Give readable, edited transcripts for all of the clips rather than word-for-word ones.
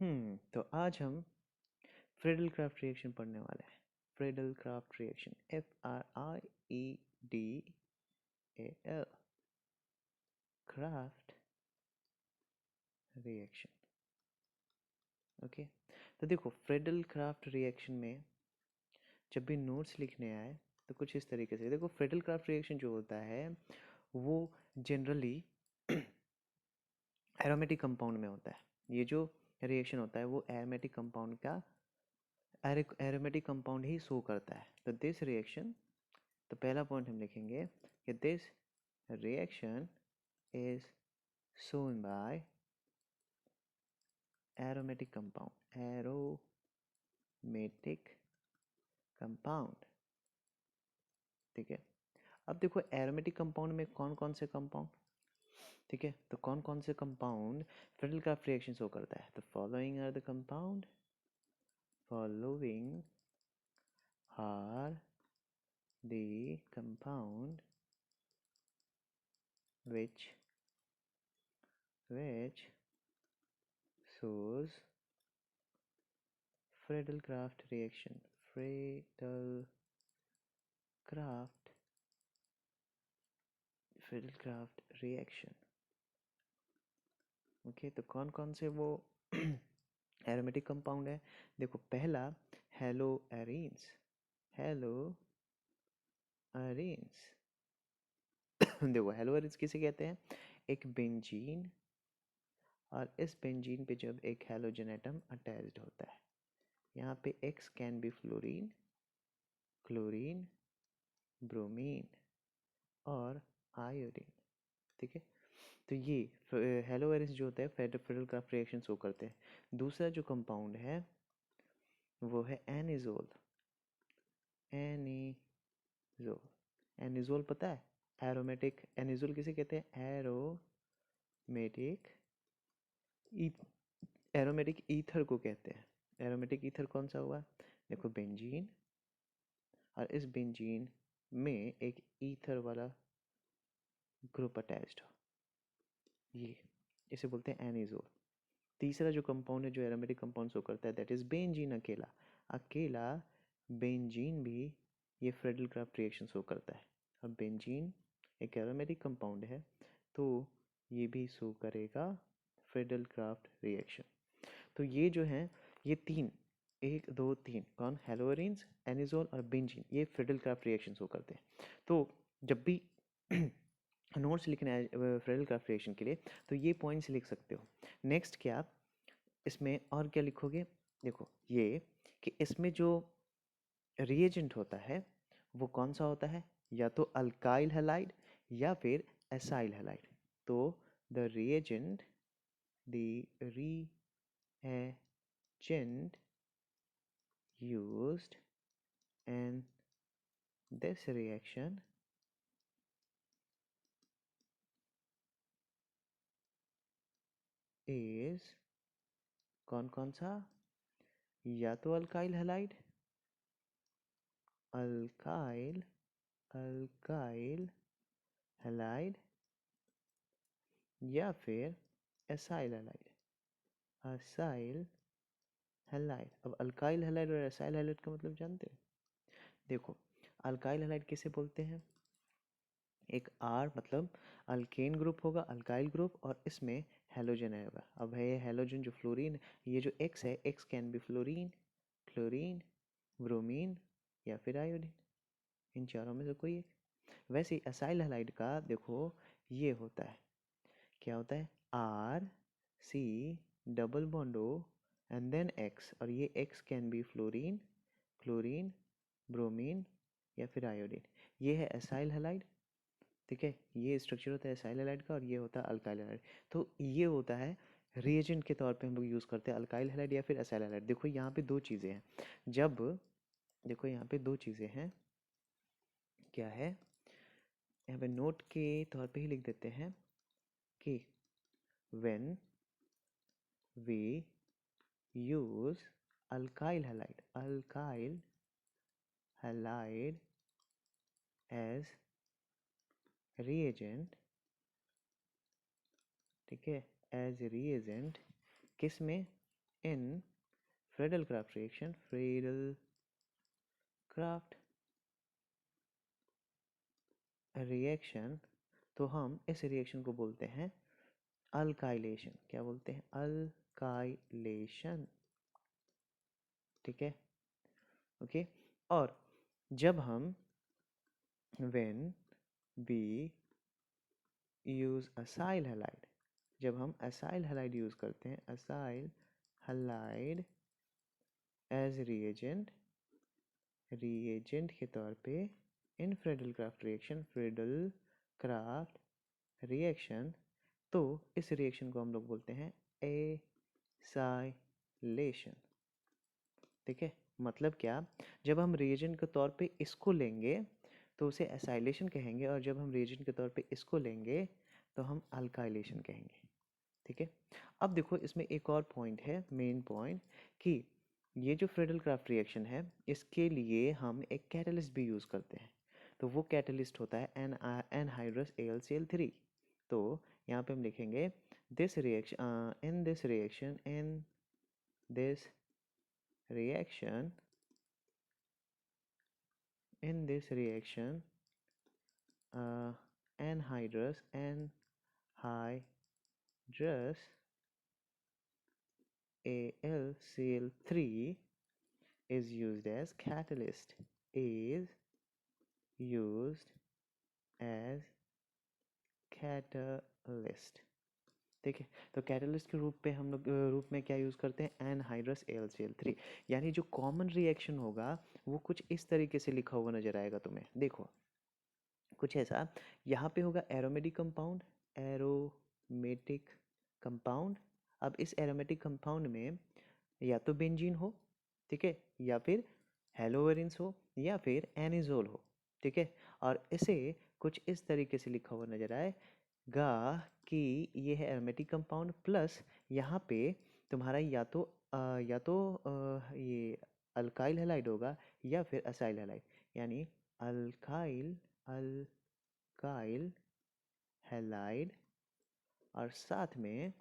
तो आज हम फ्रेडल क्राफ्ट रिएक्शन पढ़ने वाले हैं। Friedel Crafts reaction, FRIEDAL, craft reaction. Okay, तो देखो फ्रेडल क्राफ्ट रिएक्शन में जब भी नोट्स लिखने आए तो कुछ इस तरीके से देखो। फ्रेडल क्राफ्ट रिएक्शन जो होता है वो जनरली एरोमेटिक कंपाउंड में होता है। ये जो रिएक्शन होता है वो एरोमेटिक कंपाउंड का एरोमेटिक कंपाउंड ही शो करता है। तो दिस रिएक्शन, तो पहला पॉइंट हम लिखेंगे कि this reaction is shown by aromatic compound। ठीक है, अब देखो एरोमेटिक कंपाउंड में कौन कौन से कंपाउंड, ठीक है, तो कौन कौन से compound Friedel Crafts reaction show करता है। तो following are the compound, following are the compound which shows Friedel Crafts reaction, Friedel Crafts reaction. Okay, तो कौन कौन से वो एरोमेटिक कंपाउंड है। देखो पहला हेलो एरीन्स, हेलो एरीन्स। देखो हेलो एरीन्स किसे कहते हैं, एक बेंजीन, और इस बेंजीन पे जब एक हेलोजन एटम अटैच्ड होता है, यहाँ पे X can be fluorine, chlorine, bromine और आयोडीन। ठीक है, तो ये हेलो एरीन्स जो होता है फ्रेडल क्राफ्ट रिएक्शन शो करते हैं। दूसरा जो कंपाउंड है वो है एनिजोल, एनिजोल। एनिजोल पता है, एरोमेटिक एनिजोल किसे कहते हैं, एरोमेटिक ईथर को कहते हैं। एरोमेटिक ईथर कौन सा हुआ, देखो बेंजीन, और इस बेंजीन में एक ईथर वाला ग्रुप अटैच्ड हो, ये इसे बोलते हैं एनिजोल। तीसरा जो कंपाउंड है जो एरोमेटिक कंपाउंड शो करता है दैट इज बेंजीन, अकेला अकेला बेंजीन भी ये फ्रेडल क्राफ्ट रिएक्शन शो करता है। और बेंजीन एक एरोमेटिक कंपाउंड है तो ये भी शो करेगा फ्रेडल क्राफ्ट रिएक्शन। तो ये जो है ये तीन, एक दो तीन, कौन, हेलोरीन्स, एनिजोल और बेंजीन, ये फ्रेडल क्राफ्ट रिएक्शन शो करते हैं। तो जब भी नोट्स लिखना है फ्रेडल क्राफ्ट रिएक्शन के लिए तो ये पॉइंट्स लिख सकते हो। नेक्स्ट क्या इसमें और क्या लिखोगे, देखो ये कि इसमें जो रिएजेंट होता है वो कौन सा होता है, या तो अल्काइल हैलाइड या फिर एसाइल हैलाइड। तो the reagent used in this reaction is कौन कौन सा, या तो alkyl halide, alkyl alkyl halide, या फिर एसाइल हैलाइड, एसाइल हैलाइड। अब अल्काइल हैलाइड और एसाइल हैलाइड का मतलब जानते हो, देखो अल्काइल हैलाइड किसे बोलते हैं, एक आर मतलब अल्केन ग्रुप होगा, अल्काइल ग्रुप, और इसमें हेलोजन आएगा। अब है ये हेलोजन जो फ्लोरीन, ये जो एक्स है, x can be fluorine, chlorine, bromine या फिर आयोडीन, इन चारों में से कोई एक। वैसे ही असाइल हैलाइड का देखो ये होता है, क्या होता है, R C double bond O and then X, और ये X can be fluorine, chlorine, bromine या फिर आयोडीन, ये है एसाइल हैलाइड। ठीक है, ये स्ट्रक्चर होता है एसाइल हैलाइड का और ये होता है अल्काइल हैलाइड। तो ये होता है रिएजेंट के तौर पे हम लोग यूज़ करते हैं अल्काइल हैलाइड या फिर एसाइल हैलाइड। देखो यहाँ पे दो चीज़ें हैं, जब देखो यहाँ पे दो चीज़ें हैं, क्या है, यहाँ पे नोट के तौर पे ही लिख देते हैं कि when we use alkyl halide as reagent, ठीक है, एज रिएजेंट, किस में, in Friedel Crafts reaction, Friedel Crafts reaction, तो हम इस रिएक्शन को बोलते हैं अल्काइलेशन। क्या बोलते हैं? अल्काइलेशन। ठीक है, ओके। और जब हम when we use acyl halide, जब हम acyl halide यूज करते हैं, acyl halide एज रिएजेंट के तौर पे इन फ्रेडल-क्राफ्ट रिएक्शन, फ्रेडल-क्राफ्ट रिएक्शन, तो इस रिएक्शन को हम लोग बोलते हैं एसाइलेशन। ठीक है, मतलब क्या? जब हम रिएजेंट के तौर पे इसको लेंगे तो उसे एसाइलेशन कहेंगे, और जब हम रिएजेंट के तौर पे इसको लेंगे तो हम अल्काइलेशन कहेंगे। ठीक है, अब देखो इसमें एक और पॉइंट है, मेन पॉइंट, कि ये जो फ्रेडल-क्राफ्ट रिएक्शन है इसके लिए हम एक कैटलिस्ट भी यूज़ करते हैं। तो वो कैटलिस्ट होता है एनहाइड्रस AlCl3। तो यहाँ पे हम लिखेंगे this reaction in this reaction anhydrous AlCl3 is used as catalyst, is used as catalyst। ठीक है, तो कैटलिस्ट के रूप पे हम लोग रूप में क्या यूज़ करते हैं? Anhydrous AlCl3। यानी जो कॉमन रिएक्शन होगा वो कुछ इस तरीके से लिखा हुआ नजर आएगा तुम्हें। देखो कुछ ऐसा, यहाँ पे होगा एरोमेटिक कंपाउंड, एरोमेटिक कंपाउंड। अब इस एरोमेटिक कंपाउंड में या तो बेंजीन हो, ठीक है, या फिर हेलोवेरिन्स हो, या फिर एनिजोल हो। ठीक है, और इसे कुछ इस तरीके से लिखा हुआ नजर आएगा कि ये है एरोमेटिक कंपाउंड, प्लस यहाँ पे तुम्हारा ये अल्काइल हैलाइड होगा या फिर असाइल हैलाइड, यानी अल्काइल हैलाइड। और साथ में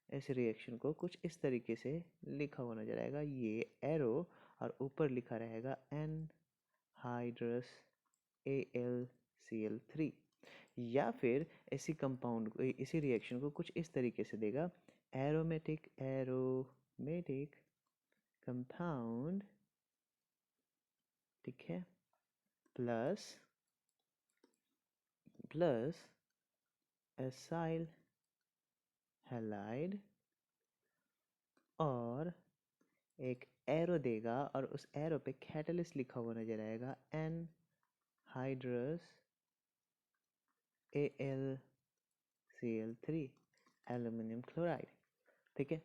इस रिएक्शन को कुछ इस तरीके से लिखा हुआ नजर आएगा, ये एरो, और ऊपर लिखा रहेगा एनहाइड्रस AlCl3। या फिर इसी कंपाउंड को, इसी रिएक्शन को कुछ इस तरीके से देगा, एरोमेटिक कंपाउंड, ठीक है, प्लस एसाइल हैलाइड, और एक एरो देगा, और उस एरो पे कैटलिस्ट लिखा हुआ नजर आएगा, एनहाइड्रस AlCl3, एल्यूमिनियम क्लोराइड। ठीक है,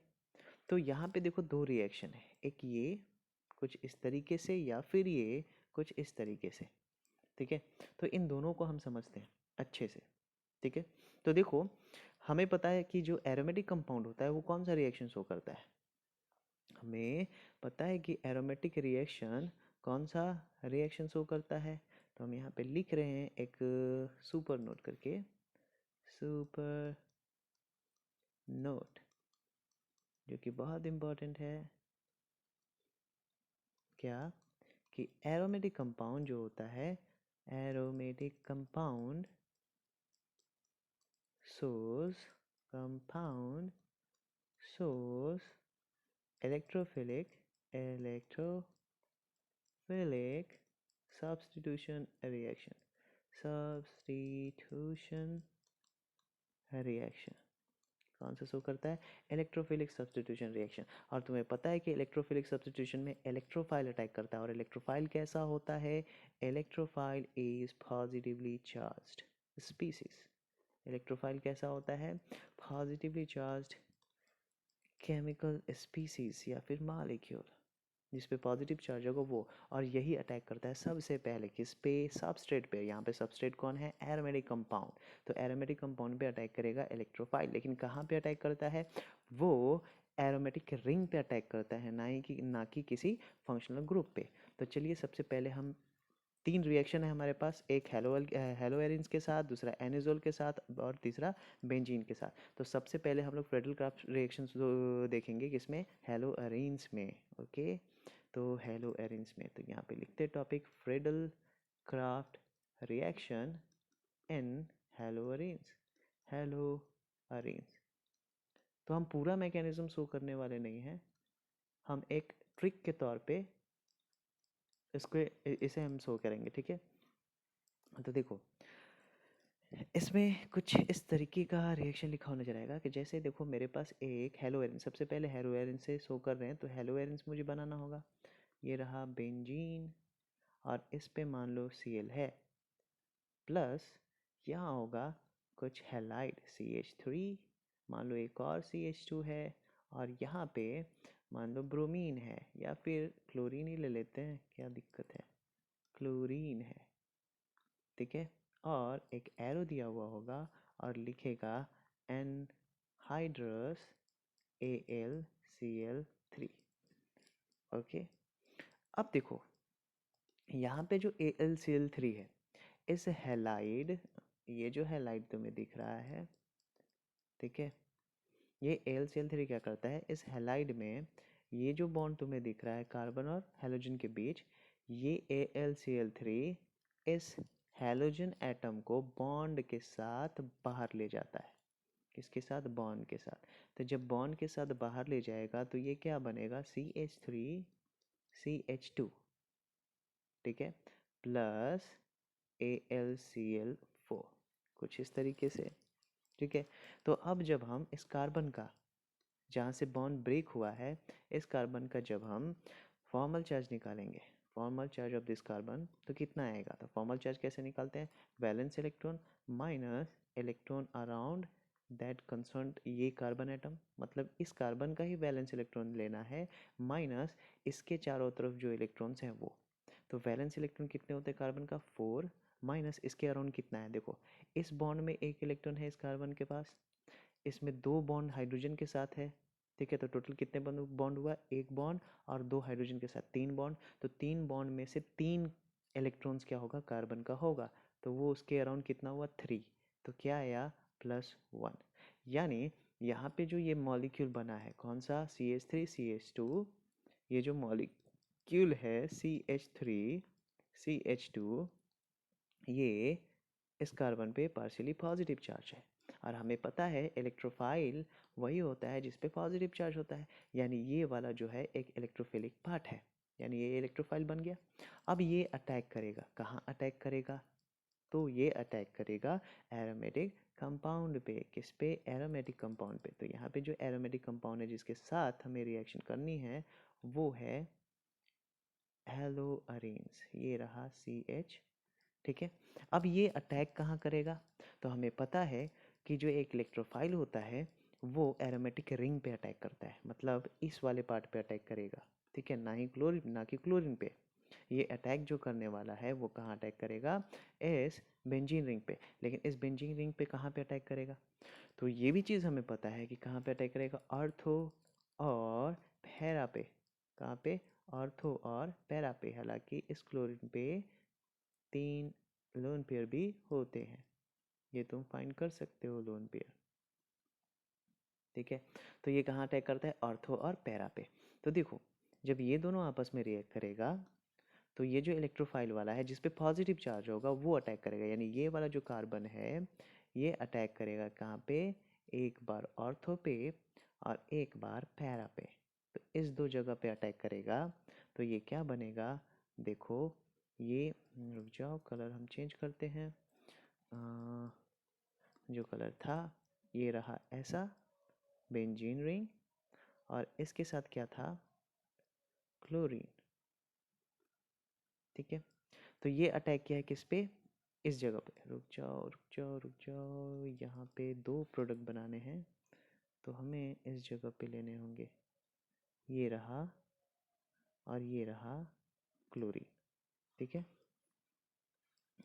तो यहाँ पे देखो दो रिएक्शन है, एक ये कुछ इस तरीके से या फिर ये कुछ इस तरीके से। ठीक है, तो इन दोनों को हम समझते हैं अच्छे से। ठीक है, तो देखो हमें पता है कि जो एरोमेटिक कंपाउंड होता है वो कौन सा रिएक्शन शो करता है। हमें पता है कि एरोमेटिक रिएक्शन कौन सा रिएक्शन शो करता है, तो हम यहाँ पे लिख रहे हैं एक सुपर नोट करके, सुपर नोट, जो कि बहुत इम्पोर्टेंट है। क्या? कि एरोमेटिक कंपाउंड जो होता है, aromatic compound shows electrophilic substitution reaction कौन सा शो करता है? Electrophilic substitution reaction. और तुम्हें पता है कि इलेक्ट्रोफिलिक सब्स्टिट्यूशन में इलेक्ट्रोफाइल अटैक करता है, और इलेक्ट्रोफाइल कैसा होता है? Electrophile is positively charged species. Electrophile कैसा होता है? पॉजिटिवली चार्ज्ड केमिकल स्पीसीज या फिर मॉलिक्यूल जिस पे पॉजिटिव चार्ज होगा वो, और यही अटैक करता है सबसे पहले किस पे? सबस्ट्रेट पे। यहाँ पे सबस्ट्रेट कौन है? Aromatic compound. तो एरोमेटिक कंपाउंड पे अटैक करेगा इलेक्ट्रोफाइल, लेकिन कहाँ पे अटैक करता है? वो एरोमेटिक रिंग पे अटैक करता है, ना कि किसी फंक्शनल ग्रुप पे। तो चलिए सबसे पहले हम तीन रिएक्शन है हमारे पास, एक हेलोएरिन्स के साथ, दूसरा एनिजोल के साथ और तीसरा बेंजीन के साथ। तो सबसे पहले हम लोग फ्रेडल क्राफ्ट रिएक्शन देखेंगे किसमें, हेलोएरिन्स में। ओके, तो हेलोएरिन्स में, तो यहाँ पे लिखते topic Friedel Crafts reaction in हेलोएरिन्स। हेलोएरिन्स, तो हम पूरा मैकेनिज्म शो करने वाले नहीं हैं, हम एक ट्रिक के तौर पे इसे हम शो करेंगे, ठीक है। तो देखो इसमें कुछ इस तरीके का रिएक्शन लिखा होना चाहिए कि जैसे देखो मेरे पास एक हेलोएरिन, सबसे पहले हेलोएरिन से शो कर रहे हैं तो हेलोएरिन्स मुझे बनाना होगा। ये रहा बेंजीन और इस पे मान लो Cl है, प्लस यहाँ होगा कुछ हैलाइड CH3, मान लो एक और CH2 है, और यहाँ पे मान लो ब्रोमीन है, या फिर क्लोरीन ही ले लेते हैं, क्या दिक्कत है, क्लोरीन है, ठीक है। और एक एरो दिया हुआ होगा और लिखेगा एनहाइड्रस AlCl3। ओके, अब देखो यहाँ पे जो AlCl3 है, इस हैलाइड, ये जो हैलाइड तुम्हें दिख रहा है, ठीक है, ये AlCl3 क्या करता है, इस हैलाइड में ये जो बॉन्ड तुम्हें दिख रहा है कार्बन और हैलोजन के बीच, ये AlCl3 इस हैलोजन एटम को बॉन्ड के साथ बाहर ले जाता है। किसके साथ, बॉन्ड के साथ। तो जब बॉन्ड के साथ बाहर ले जाएगा तो ये क्या बनेगा, CH3CH2, ठीक है, प्लस AlCl4, कुछ इस तरीके से, ठीक है। तो अब जब हम इस कार्बन का, जहाँ से बॉन्ड ब्रेक हुआ है, इस कार्बन का जब हम फॉर्मल चार्ज निकालेंगे, formal charge of this carbon, तो कितना आएगा, तो फॉर्मल चार्ज कैसे निकालते हैं, valence electron minus electron around that concern, ये कार्बन एटम, मतलब इस कार्बन का ही वैलेंस इलेक्ट्रॉन लेना है, माइनस इसके चारों तरफ जो इलेक्ट्रॉन्स हैं वो। तो वैलेंस इलेक्ट्रॉन कितने होते हैं कार्बन का, 4, माइनस इसके अराउंड कितना है, देखो इस बॉन्ड में एक इलेक्ट्रॉन है इस कार्बन के पास, इसमें दो बॉन्ड हाइड्रोजन के साथ है, ठीक है। तो टोटल कितने बॉन्ड हुआ, एक बॉन्ड और दो हाइड्रोजन के साथ तीन बॉन्ड, तो तीन बॉन्ड में से तीन इलेक्ट्रॉन्स क्या होगा, कार्बन का होगा, तो वो उसके अराउंड कितना हुआ, 3, तो क्या आया, +1। यानी यहाँ पे जो ये मॉलिक्यूल बना है कौन सा, CH3CH2, ये जो मॉलिक्यूल है CH3CH2, ये इस कार्बन पे पार्शियली पॉजिटिव चार्ज है, और हमें पता है इलेक्ट्रोफाइल वही होता है जिस पे पॉजिटिव चार्ज होता है, यानी ये वाला जो है एक इलेक्ट्रोफिलिक पार्ट है, यानी ये इलेक्ट्रोफाइल बन गया। अब ये अटैक करेगा, कहाँ अटैक करेगा, तो ये अटैक करेगा एरोमेटिक कंपाउंड पे, किस पे, एरोमेटिक कंपाउंड पे। तो यहाँ पे जो एरोमेटिक कंपाउंड है जिसके साथ हमें रिएक्शन करनी है वो है हेलोअरीन्स, ये रहा CH, ठीक है। अब ये अटैक कहाँ करेगा, तो हमें पता है कि जो एक इलेक्ट्रोफाइल होता है वो एरोमेटिक रिंग पे अटैक करता है, मतलब इस वाले पार्ट पे अटैक करेगा, ठीक है, ना कि क्लोरीन पे। ये अटैक जो करने वाला है वो कहाँ अटैक करेगा, इस बेंजीन रिंग पे। लेकिन इस बेंजीन रिंग पे कहाँ पे अटैक करेगा, तो ये भी चीज़ हमें पता है कि कहाँ पे अटैक करेगा, ऑर्थो और पैरा पे। कहाँ पे, ऑर्थो और पैरा पे। हालांकि इस क्लोरीन पे 3 लोन पेयर भी होते हैं, ये तुम फाइंड कर सकते हो लोन पेयर, ठीक है। तो ये कहाँ अटैक करता है, ऑर्थो और पैरा पे। तो देखो जब ये दोनों आपस में रिएक्ट करेगा तो ये जो इलेक्ट्रोफाइल वाला है जिस पे पॉजिटिव चार्ज होगा वो अटैक करेगा, यानी ये वाला जो कार्बन है ये अटैक करेगा कहाँ पे, एक बार ऑर्थो पे और एक बार पैरा पे। तो इस दो जगह पे अटैक करेगा, तो ये क्या बनेगा, देखो ये, रुक जाओ कलर हम चेंज करते हैं, जो कलर था ये रहा ऐसा, बेंजीन रिंग, और इसके साथ क्या था, क्लोरीन, ठीक है। तो ये अटैक किया है किस पे, इस जगह पे, रुक जाओ रुक जाओ रुक जाओ, यहाँ पे दो प्रोडक्ट बनाने हैं तो हमें इस जगह पे लेने होंगे, ये रहा और ये रहा क्लोरीन, ठीक है,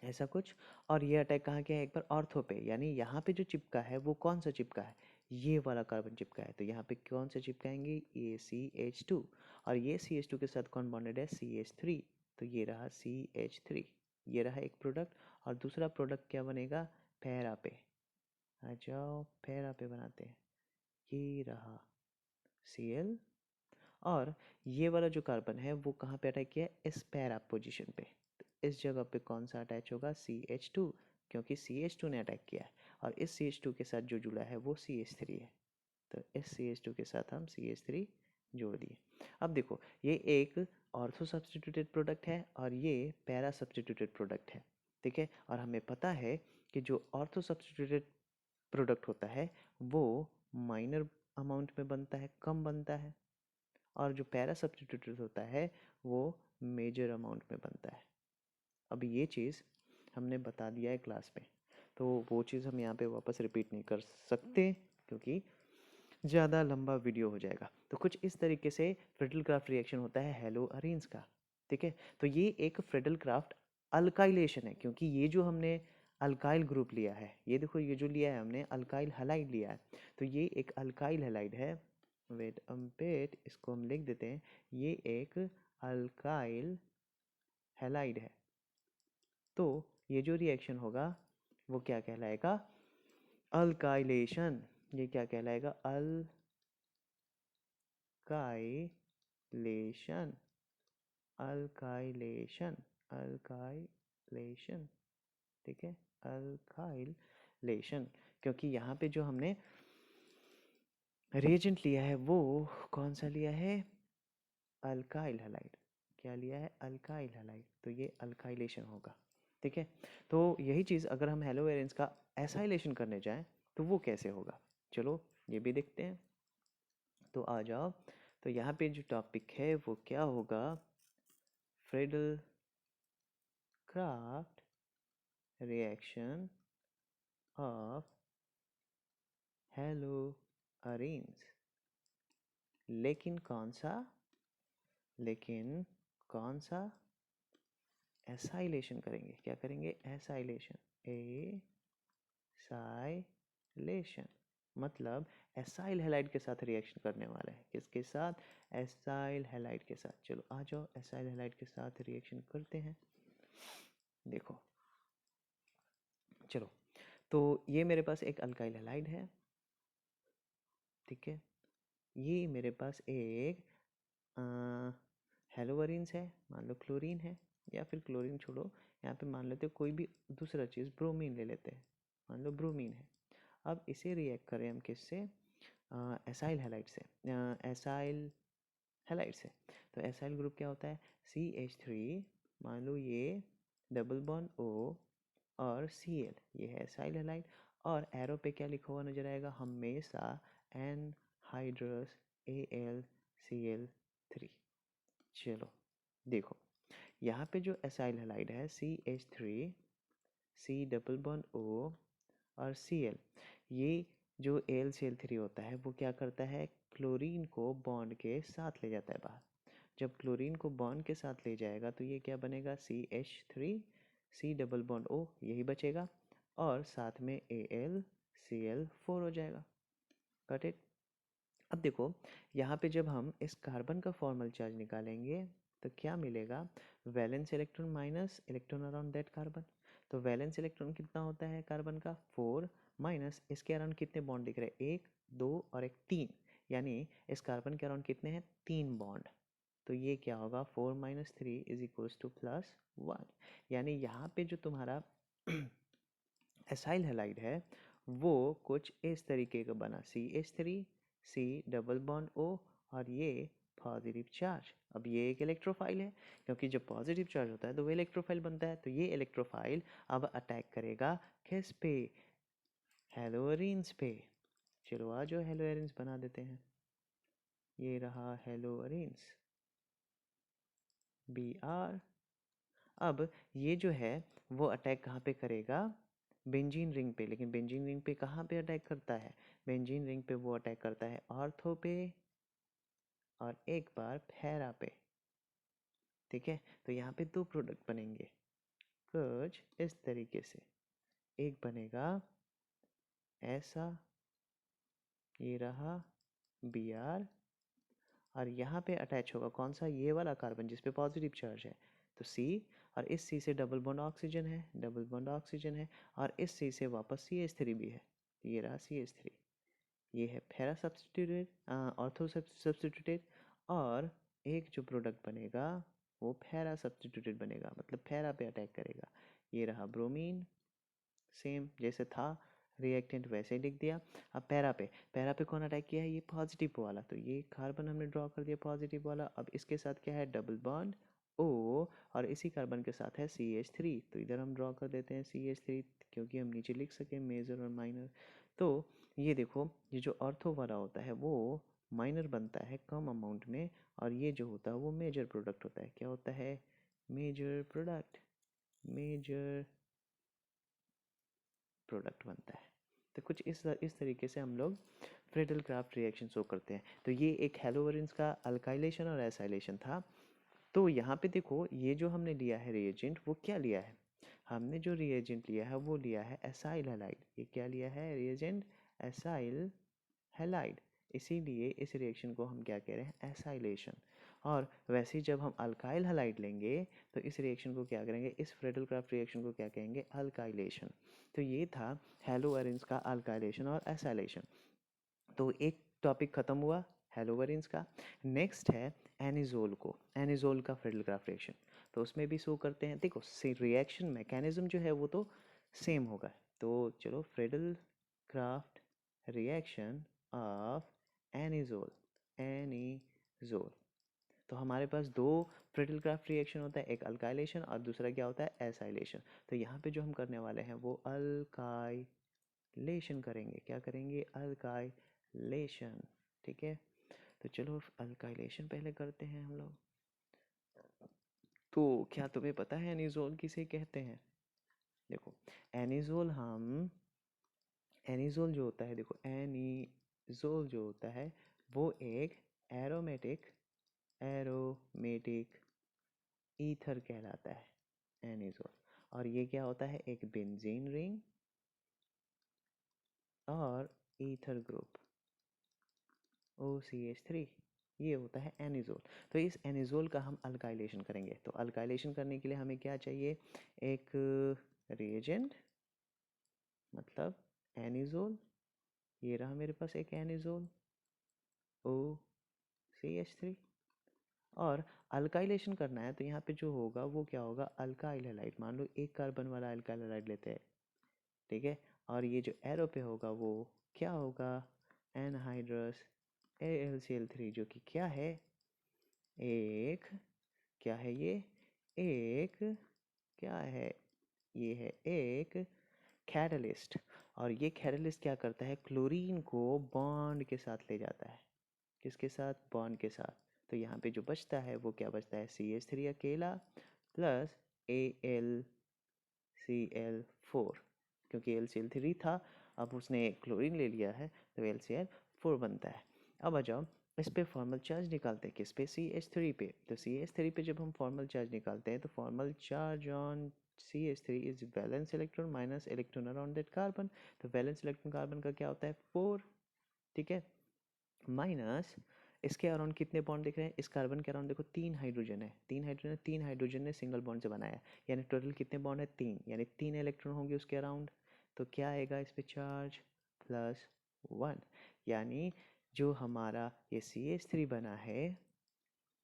ऐसा कुछ। और ये अटैक कहाँ किया है, एक बार ऑर्थो पे, यानी यहाँ पे जो चिपका है वो कौन सा चिपका है, ये वाला कार्बन चिपका है, तो यहाँ पे कौन सा चिपकाएंगे, ये CH2, और ये CH2 के साथ कौन बॉन्डेड है, CH3, तो ये रहा CH3, ये रहा एक प्रोडक्ट, और दूसरा प्रोडक्ट क्या बनेगा, पैरा पे। आ जाओ पैरा पे बनाते हैं, ये रहा Cl, और ये वाला जो कार्बन है वो कहाँ पे अटैक किया है, इस पैरा पोजीशन पे। तो इस जगह पे कौन सा अटैच होगा, CH2, क्योंकि CH2 ने अटैक किया है, और इस CH2 के साथ जो जुड़ा है वो CH3 है। तो इस CH2 के साथ हम CH3 जोड़ दिए। अब देखो ये एक ऑर्थो सब्स्टिट्यूटेड प्रोडक्ट है और ये पैरा सब्स्टिट्यूटेड प्रोडक्ट है, ठीक है। और हमें पता है कि जो ऑर्थो सब्स्टिट्यूटेड प्रोडक्ट होता है वो माइनर अमाउंट में बनता है, कम बनता है, और जो पैरा सब्स्टिट्यूटेड होता है वो मेजर अमाउंट में बनता है। अब ये चीज़ हमने बता दिया है क्लास में, तो वो चीज़ हम यहाँ पे वापस रिपीट नहीं कर सकते क्योंकि ज़्यादा लंबा वीडियो हो जाएगा। तो कुछ इस तरीके से फ्रिडल क्राफ्ट रिएक्शन होता है हेलो अरेन्स का, ठीक है। तो ये एक फ्रिडल क्राफ्ट अल्काइलेशन है, क्योंकि ये जो हमने अल्काइल ग्रुप लिया है, ये देखो ये जो लिया है हमने अल्काइल हैलाइड लिया है, तो ये एक अल्काइल हैलाइड है। वेट अम्पेट, इसको हम लिख देते हैं, ये एक अल्काइल हैलाइड है। तो ये जो रिएक्शन होगा वो क्या कहलाएगा, अल्काइलेशन। ये क्या कहलाएगा, अल्काइलेशन, अल्काइलेशन, अल्काइलेशन, ठीक है, अल्काइलेशन। क्योंकि यहाँ पे जो हमने रिएजेंट लिया है वो कौन सा लिया है, अल्काइल हैलाइड। क्या लिया है, अल्काइल हैलाइड, तो ये अल्काइलेशन होगा, ठीक है। तो यही चीज़ अगर हम हेलो एरेंस का एसाइलेशन करने जाएं तो वो कैसे होगा, चलो ये भी देखते हैं। तो आ जाओ, तो यहाँ पे जो टॉपिक है वो क्या होगा, Friedel Crafts reaction of hello arenes. लेकिन कौन सा, लेकिन कौन सा, एसाइलेशन करेंगे, क्या करेंगे, एसाइलेशन, एसाइलेशन, मतलब एसाइल हैलाइड के साथ रिएक्शन करने वाला है, किसके साथ, एसाइल हैलाइड के साथ। चलो आ जाओ एसाइल हैलाइड के साथ रिएक्शन करते हैं। देखो चलो, तो ये मेरे पास एक अल्काइल हैलाइड है, ठीक है। ये मेरे पास एक हेलोवरीन्स है, मान लो क्लोरीन है, या फिर क्लोरीन छोड़ो, यहाँ पे मान लेते कोई भी दूसरा चीज़, ब्रोमीन ले लेते हैं, मान लो ब्रोमीन है। अब इसे रिएक्ट करें हम किससे, एसाइल हैलाइड से, एसाइल हैलाइड से। तो एसाइल ग्रुप क्या होता है, CH3, मान लो ये डबल बॉन्ड O और Cl, ये है एसाइल हैलाइड। और एरो पे क्या लिखा हुआ नजर आएगा, हमेशा एनहाइड्रस AlCl3। चलो देखो यहाँ पे जो एसाइल हैलाइड है CH3, C double bond O और Cl, ये जो AlCl3 होता है वो क्या करता है, क्लोरीन को बॉन्ड के साथ ले जाता है बाहर। जब क्लोरीन को बॉन्ड के साथ ले जाएगा तो ये क्या बनेगा, CH3, C double bond O, यही बचेगा, और साथ में AlCl4 हो जाएगा। Got it. अब देखो यहाँ पे जब हम इस कार्बन का फॉर्मल चार्ज निकालेंगे तो क्या मिलेगा, valence electron minus electron around that carbon. तो वैलेंस इलेक्ट्रॉन कितना होता है कार्बन का, 4, माइनस इसके अराउंड कितने बॉन्ड दिख रहे हैं, 1 2 और एक 3, यानी इस कार्बन के अराउंड कितने हैं, 3 बॉन्ड। तो ये क्या होगा, 4 माइनस 3 इज इक्वल्स टू +1। यानी यहाँ पे जो तुम्हारा एसाइल हैलाइड है वो कुछ इस तरीके का बना, CH3, C double bond O, और ये पॉजिटिव चार्ज। अब ये एक इलेक्ट्रोफाइल है, क्योंकि जब पॉजिटिव चार्ज होता है तो वो इलेक्ट्रोफाइल बनता है। तो ये इलेक्ट्रोफाइल अब अटैक करेगा किस पे, हेलोअरीन्स पे। चलो आ जाओ हेलोअरीन्स बना देते हैं, ये रहा हेलोअरीन्स Br। अब ये जो है वो अटैक कहाँ पे करेगा, बेंजीन रिंग पे। लेकिन बेंजीन रिंग पे कहाँ पे अटैक करता है, बेंजीन रिंग पे वो अटैक करता है ऑर्थो पे और एक बार पैरा पे, ठीक है। तो यहाँ पे 2 प्रोडक्ट बनेंगे कुछ इस तरीके से, एक बनेगा ऐसा, ये रहा Br, और यहाँ पे अटैच होगा कौन सा, ये वाला कार्बन जिस पे पॉजिटिव चार्ज है, तो C, और इस C से डबल बॉन्ड ऑक्सीजन है, डबल बॉन्ड ऑक्सीजन है, और इस C से वापस CH3 भी है, ये रहा CH3। ये है पैरा सब्स्टिट्यूटेड, ऑर्थो सब्स्टिट्यूटेड, और एक जो प्रोडक्ट बनेगा वो पैरा सब्स्टिट्यूटेड बनेगा, मतलब पैरा पे अटैक करेगा। ये रहा ब्रोमीन, सेम जैसे था रिएक्टेंट वैसे ही लिख दिया। अब पैरा पे कौन अटैक किया है, ये पॉजिटिव वाला, तो ये कार्बन हमने ड्रॉ कर दिया पॉजिटिव वाला। अब इसके साथ क्या है, डबल बॉन्ड O, और इसी कार्बन के साथ है CH3, तो इधर हम ड्रॉ कर देते हैं CH3, क्योंकि हम नीचे लिख सकें मेजर और माइनर। तो ये देखो, ये जो ऑर्थो वाला होता है वो माइनर बनता है कम अमाउंट में, और ये जो होता है वो मेजर प्रोडक्ट होता है। क्या होता है, मेजर प्रोडक्ट, मेजर प्रोडक्ट बनता है। तो कुछ इस तरीके से हम लोग फ्रेडल क्राफ्ट रिएक्शन शो करते हैं। तो ये एक हेलोवेरिन्स का अल्काइलेशन और एसाइलेशन था। तो यहाँ पे देखो, ये जो हमने लिया है रिएजेंट, वो क्या लिया है, हमने जो रिएजेंट लिया है वो लिया है एसाइल हैलाइड। ये क्या लिया है रिएजेंट, एसाइल हैलाइड। इसीलिए इस रिएक्शन को हम क्या कह रहे हैं, एसाइलेशन। और वैसे ही जब हम अल्काइल हैलाइड लेंगे तो इस रिएक्शन को क्या करेंगे, इस फ्रेडल क्राफ्ट रिएक्शन को क्या कहेंगे, अल्काइलेशन। तो ये था हेलोवेरिन्स का अल्काइलेशन और एसाइलेशन। तो एक टॉपिक खत्म हुआ हेलोवेरिन्स का। नेक्स्ट है एनिजोल एनिजोल का फ्रेडल क्राफ्ट रिएक्शन। तो उसमें भी शो करते हैं। देखो रिएक्शन मैकेनिज्म जो है वो तो सेम होगा। तो चलो, Friedel Crafts reaction of anisole, anisole. तो हमारे पास दो फ्रेडल क्राफ्ट रिएक्शन होता है, एक अल्काइलेशन और दूसरा क्या होता है, एसाइलेशन। तो यहाँ पे जो हम करने वाले हैं वो अल्काइलेशन करेंगे। क्या करेंगे, अल्काइलेशन। ठीक है, तो चलो अल्काइलेशन पहले करते हैं हम लोग। तो क्या तुम्हें पता है एनिजोल किसे कहते हैं? देखो, एनिजोल एनिजोल जो होता है, देखो एनिजोल जो होता है वो एक एरोमेटिक ईथर कहलाता है एनिजोल। और ये क्या होता है, एक बेंजीन रिंग और ईथर ग्रुप OCH3, ये होता है एनिजोल। तो इस एनिजोल का हम अल्काइलेशन करेंगे। तो अल्काइलेशन करने के लिए हमें क्या चाहिए, एक रिएजेंट, मतलब एनिजोल। ये रहा मेरे पास एक एनिजोल OCH3। और अल्काइलेशन करना है तो यहाँ पे जो होगा वो क्या होगा, अल्काइल हैलाइड। मान लो एक कार्बन वाला अल्काइल हैलाइड लेते हैं, ठीक है। और ये जो एरो पे होगा वो क्या होगा, एनहाइड्रस AlCl3, जो कि क्या है, एक, क्या है ये, एक, क्या है, ये है एक कैटलिस्ट। और ये कैटलिस्ट क्या करता है, क्लोरीन को बॉन्ड के साथ ले जाता है। किसके साथ, बॉन्ड के साथ। तो यहाँ पे जो बचता है वो क्या बचता है, CH3 अकेला प्लस AlCl4, क्योंकि LCl3 था, अब उसने क्लोरीन ले लिया है तो LCl4 बनता है। अब आ जाओ, इस पे फॉर्मल चार्ज निकालते हैं, किस पे, CH3 पे। तो CH3 पे जब हम फॉर्मल चार्ज निकालते हैं तो formal charge on CH3 is valence electron minus electron around that carbon. तो वैलेंस इलेक्ट्रॉन कार्बन का क्या होता है, 4, ठीक है, माइनस इसके अराउंड कितने बॉन्ड दिख रहे हैं, इस कार्बन के अराउंड देखो 3 हाइड्रोजन है, 3 हाइड्रोजन ने सिंगल बॉन्ड से बनाया है, यानी टोटल कितने बॉन्ड है, 3, यानी 3 इलेक्ट्रॉन होंगे उसके अराउंड। तो क्या आएगा इस पे, चार्ज +1, यानी जो हमारा ये CH3 बना है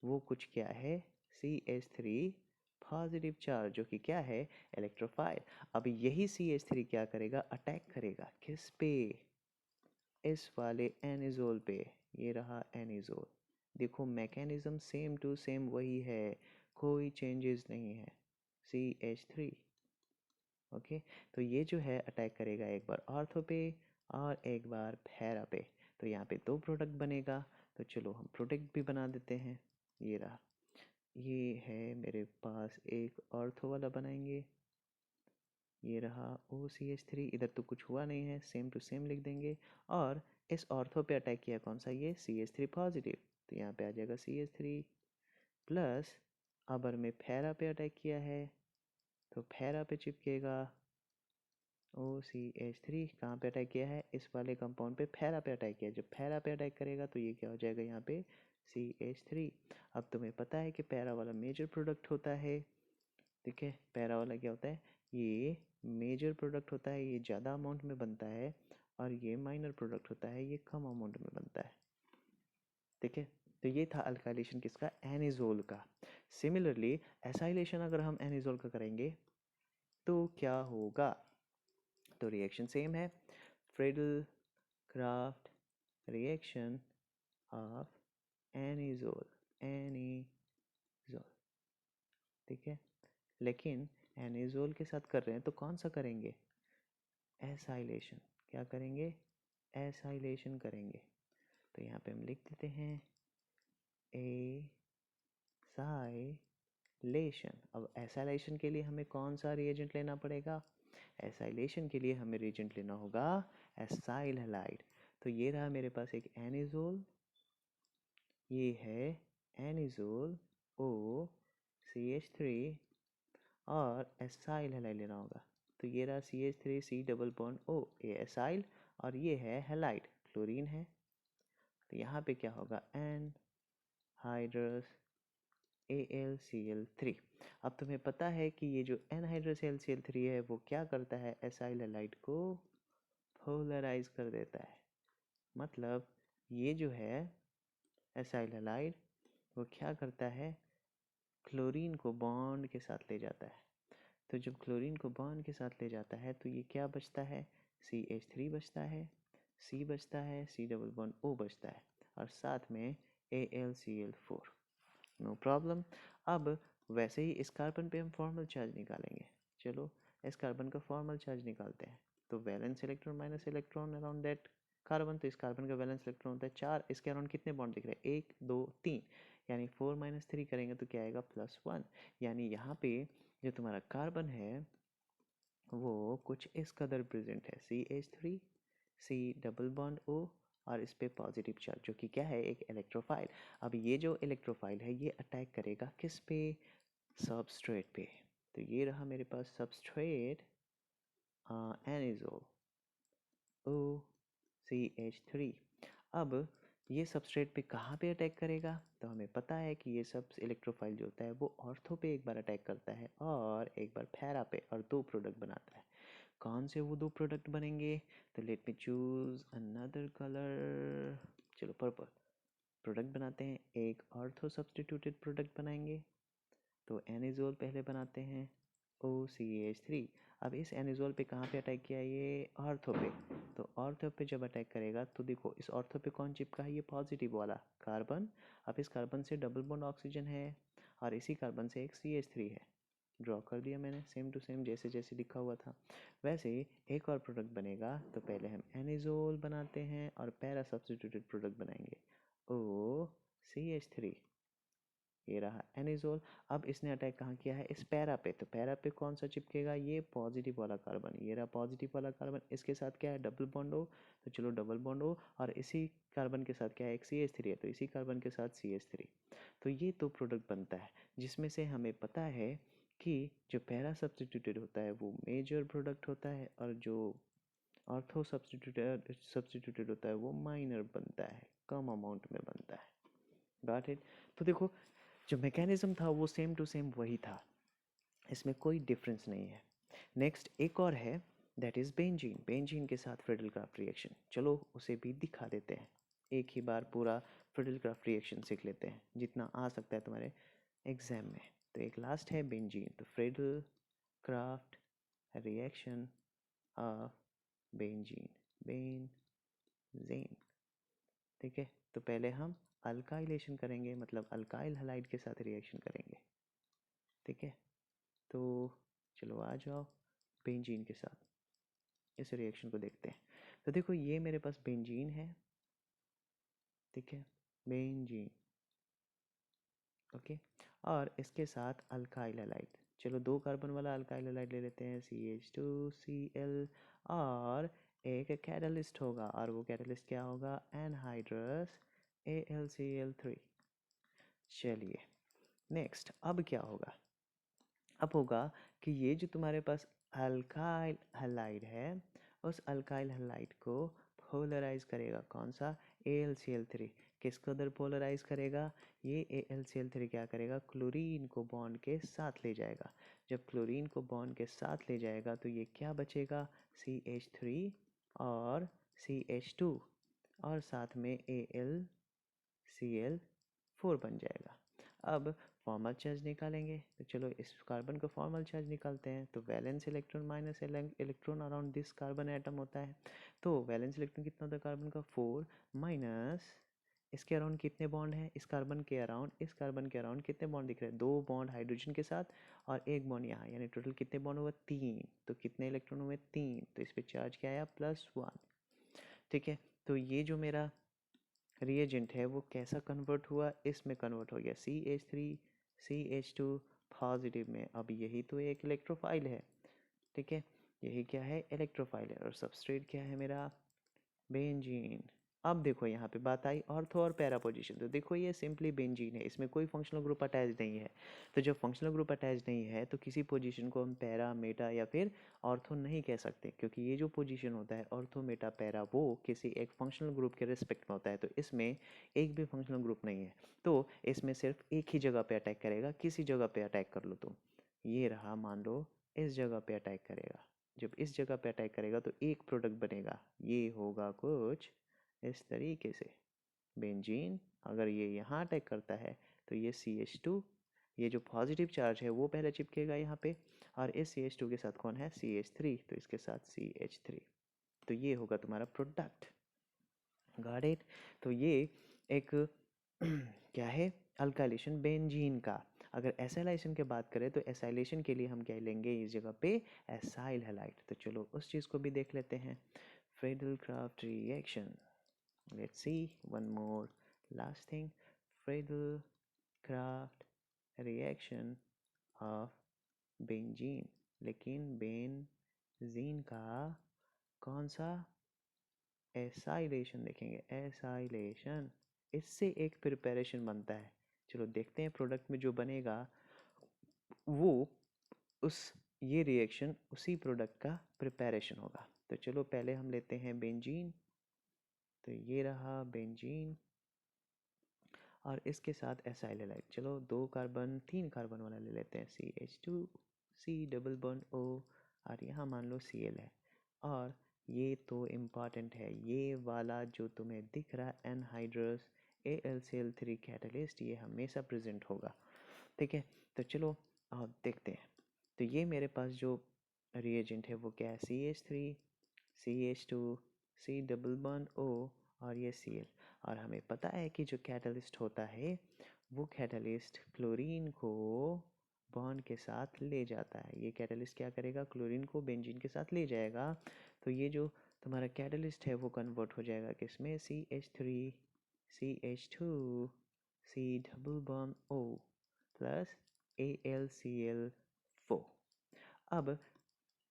वो कुछ क्या है, CH3 पॉजिटिव चार्ज, जो कि क्या है, इलेक्ट्रोफाइल। अब यही CH3 क्या करेगा, अटैक करेगा किस पे, इस वाले एनिजोल पे। ये रहा एनिजोल। देखो मैकेनिज्म सेम टू सेम वही है, कोई चेंजेस नहीं है, CH3। ओके, तो ये जो है अटैक करेगा एक बार ऑर्थो पे और एक बार पैरा पे। तो यहाँ पे दो प्रोडक्ट बनेगा। तो चलो हम प्रोडक्ट भी बना देते हैं। ये रहा, ये है मेरे पास एक ऑर्थो वाला बनाएंगे। ये रहा OCH3, इधर तो कुछ हुआ नहीं है, सेम टू सेम लिख देंगे। और इस ऑर्थो पे अटैक किया कौन सा, ये CH3 पॉजिटिव, तो यहाँ पे आ जाएगा CH3 प्लस। अबर में पैरा पे अटैक किया है तो पैरा पे चिपकेगा OCH3। कहाँ पे अटैक किया है, इस वाले कंपाउंड पे पैरा पे अटैक किया। जब पैरा पे अटैक करेगा तो ये क्या हो जाएगा यहाँ पे CH3। अब तुम्हें पता है कि पैरा वाला मेजर प्रोडक्ट होता है, ठीक है। पैरा वाला क्या होता है, ये मेजर प्रोडक्ट होता है, ये ज़्यादा अमाउंट में बनता है, और ये माइनर प्रोडक्ट होता है, ये कम अमाउंट में बनता है। ठीक है। तो ये था अल्काइलेशन किसका, एनिजोल का। सिमिलरली एसाइलेशन अगर हम एनिजोल का करेंगे तो क्या होगा, तो रिएक्शन सेम है, Friedel Crafts reaction of anisole, anisole. ठीक है। लेकिन एनिजोल के साथ कर रहे हैं तो कौन सा करेंगे, एसाइलेशन। क्या करेंगे, एसाइलेशन करेंगे। तो यहाँ पे हम लिख देते हैं एसाइलेशन। अब एसाइलेशन के लिए हमें कौन सा रिएजेंट लेना पड़ेगा, एसाइलेशन के लिए हमें रिएजेंट लेना होगा एसाइल हैलाइड। तो ये रहा मेरे पास एक एनिजोल, ये है एनिजोल ओ CH3, और एसाइल हैलाइड लेना होगा। तो ये रहा CH3 C double bond O, ये एसाइल, और ये है हैलाइड, क्लोरीन है। तो यहाँ पे क्या होगा, एनहाइड्रस AlCl3। अब तुम्हें पता है कि ये जो एनहाइड्रस AlCl3 है वो क्या करता है, एसाइल हैलाइड को पोलराइज कर देता है। मतलब ये जो है एसाइल हैलाइड वो क्या करता है, क्लोरीन को बॉन्ड के साथ ले जाता है। तो जब क्लोरीन को बॉन्ड के साथ ले जाता है तो ये क्या बचता है, CH3 बचता है, C बचता है, C डबल बॉन्ड O बचता है, और साथ में AlCl4। No problem. अब वैसे ही इस कार्बन पे हम फॉर्मल चार्ज निकालेंगे। चलो इस कार्बन का फॉर्मल चार्ज निकालते हैं। तो valence electron minus electron around that carbon, तो इस कार्बन का वैलेंस इलेक्ट्रॉन होता है 4, इसके अराउंड कितने बॉन्ड दिख रहे हैं, 1 2 3, यानी 4 - 3 करेंगे तो क्या आएगा, +1। यानी यहाँ पे जो तुम्हारा कार्बन है वो कुछ इस कदर प्रेजेंट है, CH3 C double bond O, और इस पे पॉजिटिव चार्ज जो कि क्या है, एक इलेक्ट्रोफाइल। अब ये जो इलेक्ट्रोफाइल है ये अटैक करेगा किस पे, सबस्ट्रेट पे। तो ये रहा मेरे पास सबस्ट्रेट एनिजोल OCH3। अब ये सबस्ट्रेट पे कहाँ पे अटैक करेगा, तो हमें पता है कि ये सब इलेक्ट्रोफाइल जो होता है वो ऑर्थो पे एक बार अटैक करता है और एक बार पैरा पे, और 2 प्रोडक्ट बनाता है। कौन से वो 2 प्रोडक्ट बनेंगे, तो let me choose another colour, चलो पर्पल प्रोडक्ट बनाते हैं। एक ऑर्थो सब्स्टिट्यूटेड प्रोडक्ट बनाएंगे, तो एनिजोल पहले बनाते हैं OCH3। अब इस एनिजोल पे कहाँ पे अटैक किया, ये ऑर्थो पे। तो ऑर्थो पे जब अटैक करेगा तो देखो इस ऑर्थो पे कौन चिपका है, ये पॉजिटिव वाला कार्बन। अब इस कार्बन से डबल बॉन्ड ऑक्सीजन है, और इसी कार्बन से एक CH3 है। ड्रॉ कर दिया मैंने सेम टू सेम, जैसे जैसे लिखा हुआ था वैसे ही। एक और प्रोडक्ट बनेगा, तो पहले हम एनिजोल बनाते हैं और पैरा सब्स्टिट्यूटेड प्रोडक्ट बनाएंगे OCH3। ये रहा एनिजोल। अब इसने अटैक कहाँ किया है, इस पैरा पे। तो पैरा पे कौन सा चिपकेगा, ये पॉजिटिव वाला कार्बन, ये रहा पॉजिटिव वाला कार्बन। इसके साथ क्या है, डबल बॉन्ड हो, तो चलो डबल बॉन्ड हो, और इसी कार्बन के साथ क्या है, एक CH3 है, तो इसी कार्बन के साथ CH3। तो ये तो प्रोडक्ट बनता है, जिसमें से हमें पता है कि जो पैरा सब्स्टिट्यूटेड होता है वो मेजर प्रोडक्ट होता है, और जो ऑर्थो सब्स्टिट्यूटेड होता है वो माइनर बनता है, कम अमाउंट में बनता है। Got it. तो देखो जो मैकेनिज्म था वो सेम टू सेम वही था, इसमें कोई डिफरेंस नहीं है। नेक्स्ट एक और है, दैट इज़ बेंजीन। बेंजीन के साथ फ्रेडल-क्राफ्ट रिएक्शन, चलो उसे भी दिखा देते हैं। एक ही बार पूरा फ्रेडल-क्राफ्ट रिएक्शन सीख लेते हैं, जितना आ सकता है तुम्हारे एग्जाम में। तो एक लास्ट है बेंजीन, तो Friedel-craft reaction of benzene, benzene. ठीक है। तो पहले हम अल्काइलेशन करेंगे, मतलब अल्काइल हैलाइड के साथ रिएक्शन करेंगे। ठीक है। तो चलो आ जाओ बेंजीन के साथ इस रिएक्शन को देखते हैं। तो देखो ये मेरे पास बेंजीन है, ठीक है, बेंजीन, ओके, और इसके साथ अल्काइल हैलाइड। चलो 2 कार्बन वाला अल्काइल हैलाइड ले लेते हैं, CH2Cl, और एक कैटलिस्ट होगा, और वो कैटलिस्ट क्या होगा, एनहाइड्रस AlCl3। चलिए नेक्स्ट अब क्या होगा, अब होगा कि ये जो तुम्हारे पास अल्काइल हैलाइड है उस अल्काइल हैलाइड को पोलराइज करेगा कौन सा, AlCl3। किसको उधर पोलराइज करेगा, ये AlCl3 क्या करेगा, क्लोरीन को बॉन्ड के साथ ले जाएगा। जब क्लोरीन को बॉन्ड के साथ ले जाएगा तो ये क्या बचेगा, CH3 और CH2 और साथ में AlCl4 बन जाएगा। अब फॉर्मल चार्ज निकालेंगे, तो चलो इस कार्बन का फॉर्मल चार्ज निकालते हैं। तो valence electron minus electron around this carbon atom होता है। तो वैलेंस इलेक्ट्रॉन कितना होता है कार्बन का, 4 माइनस इसके अराउंड कितने बॉन्ड हैं, इस कार्बन के अराउंड कितने बॉन्ड दिख रहे हैं, 2 बॉन्ड हाइड्रोजन के साथ और 1 बॉन्ड यहाँ, यानी टोटल कितने बॉन्ड हुआ, 3। तो कितने इलेक्ट्रॉन हुए, 3। तो इस पर चार्ज क्या आया, +1। ठीक है, तो ये जो मेरा रिएजेंट है वो कैसा कन्वर्ट हुआ, इसमें कन्वर्ट हो गया CH3 CH2 पॉजिटिव में। अब यही तो एक इलेक्ट्रोफाइल है। ठीक है, यही क्या है, इलेक्ट्रोफाइल है। और सबस्ट्रेट क्या है मेरा, बेंजीन। अब देखो यहाँ पे बात आई ऑर्थो और पैरा पोजीशन। तो देखो ये सिंपली बेंजीन है, इसमें कोई फंक्शनल ग्रुप अटैच नहीं है। तो जब फंक्शनल ग्रुप अटैच नहीं है तो किसी पोजीशन को हम पैरा, मेटा या फिर ऑर्थो नहीं कह सकते, क्योंकि ये जो पोजीशन होता है ऑर्थो, मेटा, पैरा, वो किसी एक फंक्शनल ग्रुप के रिस्पेक्ट में होता है। तो इसमें एक भी फंक्शनल ग्रुप नहीं है, तो इसमें सिर्फ एक ही जगह पे अटैक करेगा। किसी जगह पे अटैक कर लो तुम, ये रहा, मान लो इस जगह पे अटैक करेगा। जब इस जगह पे अटैक करेगा तो एक प्रोडक्ट बनेगा, ये होगा कुछ इस तरीके से बेंजीन। अगर ये यहाँ अटैक करता है तो ये CH2, ये जो पॉजिटिव चार्ज है वो पहले चिपकेगा यहाँ पे, और इस CH2 के साथ कौन है, CH3, तो इसके साथ CH3। तो ये होगा तुम्हारा प्रोडक्ट। Got it. तो ये एक क्या है, अल्काइलेशन बेंजीन का। अगर एसाइलेशन की बात करें तो एसाइलेशन के लिए हम क्या लेंगे इस जगह पे, एसाइल हैलाइड। तो चलो उस चीज़ को भी देख लेते हैं, Friedel-craft reaction. Let's see one more last thing, Friedel-Crafts reaction of benzene। लेकिन बेंजीन का कौन सा, एसाइलेशन देखेंगे, एसाइलेशन। इससे एक प्रिपरेशन बनता है, चलो देखते हैं प्रोडक्ट में जो बनेगा वो उस, ये रिएक्शन उसी प्रोडक्ट का प्रिपरेशन होगा। तो चलो पहले हम लेते हैं बेंजीन। तो ये रहा बेंजीन और इसके साथ एसाइल हैलाइड। चलो 2 कार्बन 3 कार्बन वाला ले लेते हैं, CH2 C double bond O, और यहाँ मान लो Cl है। और ये तो इम्पॉर्टेंट है, ये वाला जो तुम्हें दिख रहा है एनहाइड्रस AlCl3 कैटलिस्ट, ये हमेशा प्रेजेंट होगा। ठीक है, तो चलो अब देखते हैं। तो ये मेरे पास जो रिएजेंट है वो क्या है, CH3 CH2 C double bond O और ये Cl। और हमें पता है कि जो कैटलिस्ट होता है वो कैटलिस्ट क्लोरीन को बॉन्ड के साथ ले जाता है। ये कैटलिस्ट क्या करेगा, क्लोरीन को बेंजीन के साथ ले जाएगा। तो ये जो तुम्हारा कैटलिस्ट है वो कन्वर्ट हो जाएगा किसमें, CH3 CH2 C double bond O plus AlCl4। अब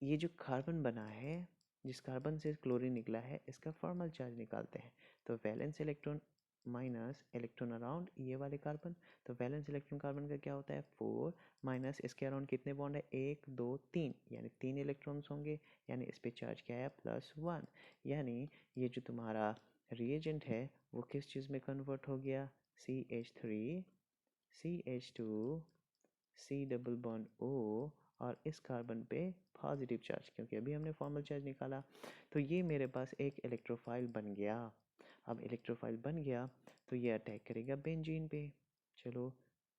ये जो कार्बन बना है, जिस कार्बन से क्लोरीन निकला है, इसका फॉर्मल चार्ज निकालते हैं। तो valence electron minus electron around ये वाले कार्बन। तो वैलेंस इलेक्ट्रॉन कार्बन का क्या होता है, 4 माइनस इसके अराउंड कितने बॉन्ड है, 1 2 3, यानी 3 इलेक्ट्रॉन्स होंगे। यानी इस पे चार्ज क्या है, +1। यानी ये जो तुम्हारा रिएजेंट है वो किस चीज़ में कन्वर्ट हो गया, CH3 CH2 C double bond O और इस कार्बन पे पॉजिटिव चार्ज, क्योंकि अभी हमने फॉर्मल चार्ज निकाला। तो ये मेरे पास एक इलेक्ट्रोफाइल बन गया। अब इलेक्ट्रोफाइल बन गया तो ये अटैक करेगा बेंजीन पे। चलो,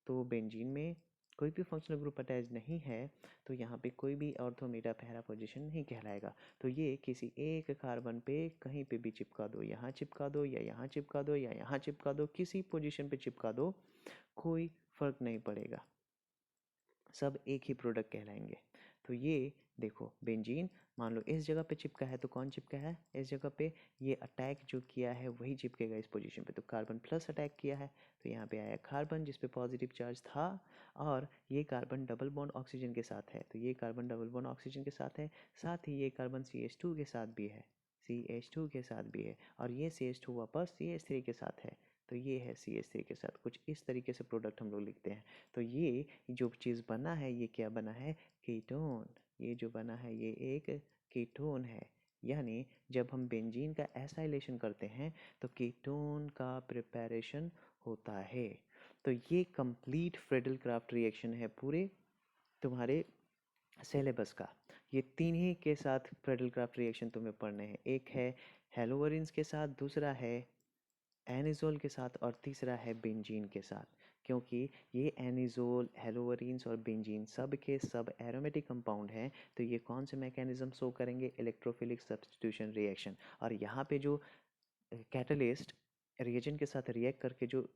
तो बेंजीन में कोई भी फंक्शनल ग्रुप अटैच नहीं है, तो यहाँ पे कोई भी ऑर्थो, मेटा, पैरा पोजीशन नहीं कहलाएगा। तो ये किसी एक कार्बन पे कहीं पे भी चिपका दो, यहाँ चिपका दो या यहाँ चिपका दो या यहाँ चिपका दो, किसी पोजीशन पे चिपका दो, कोई फर्क नहीं पड़ेगा, सब एक ही प्रोडक्ट कहलाएंगे। तो ये देखो बेंजीन मान लो इस जगह पे चिपका है, तो कौन चिपका है इस जगह पे, ये अटैक जो किया है वही चिपकेगा इस पोजीशन पे। तो कार्बन प्लस अटैक किया है तो यहाँ पे आया कार्बन जिस पे पॉजिटिव चार्ज था, और ये कार्बन डबल बॉन्ड ऑक्सीजन के साथ है, तो ये कार्बन डबल बॉन्ड ऑक्सीजन के साथ है। साथ ही ये कार्बन CH2 के साथ भी है, CH2 के साथ भी है, और ये CH2 वापस CH3 के साथ है, तो ये है CH3 के साथ। कुछ इस तरीके से प्रोडक्ट हम लोग लिखते हैं। तो ये जो चीज़ बना है ये क्या बना है, कीटोन। ये जो बना है ये एक कीटोन है, यानी जब हम बेंजीन का एसाइलेशन करते हैं तो कीटोन का प्रिपरेशन होता है। तो ये कंप्लीट फ्रेडल क्राफ्ट रिएक्शन है पूरे तुम्हारे सिलेबस का। ये तीन ही के साथ फ्रेडल क्राफ्ट रिएक्शन तुम्हें पढ़ने हैं। एक है हेलोवरिन्स के साथ, दूसरा है एनिजोल के साथ और तीसरा है बेंजीन के साथ। क्योंकि ये एनिजोल, हेलोवरिन्स और बेंजीन सब के सब एरोमेटिक कंपाउंड हैं, तो ये कौन से मैकेनिज्म शो करेंगे? Electrophilic substitution reaction. और यहाँ पे जो कैटलिस्ट रिएजेंट के साथ रिएक्ट करके जो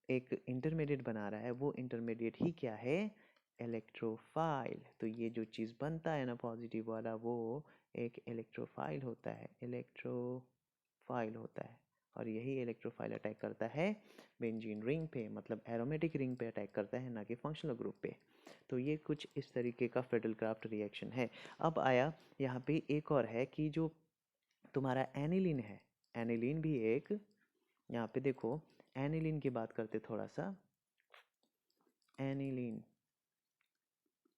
एक इंटरमीडिएट बना रहा है, वो इंटरमीडिएट ही क्या है? इलेक्ट्रोफाइल। तो ये जो चीज़ बनता है ना पॉजिटिव वाला, वो एक इलेक्ट्रोफाइल होता है, इलेक्ट्रोफाइल होता है। और यही इलेक्ट्रोफाइल अटैक करता है बेंजीन रिंग पे, मतलब एरोमेटिक रिंग पे अटैक करता है, ना कि फंक्शनल ग्रुप पे। तो ये कुछ इस तरीके का फ्रेडल क्राफ्ट रिएक्शन है। अब आया यहाँ पे एक और है कि जो तुम्हारा एनिलीन है, एनिलीन भी एक, यहाँ पे देखो एनिलीन की बात करते थोड़ा सा। एनिलीन,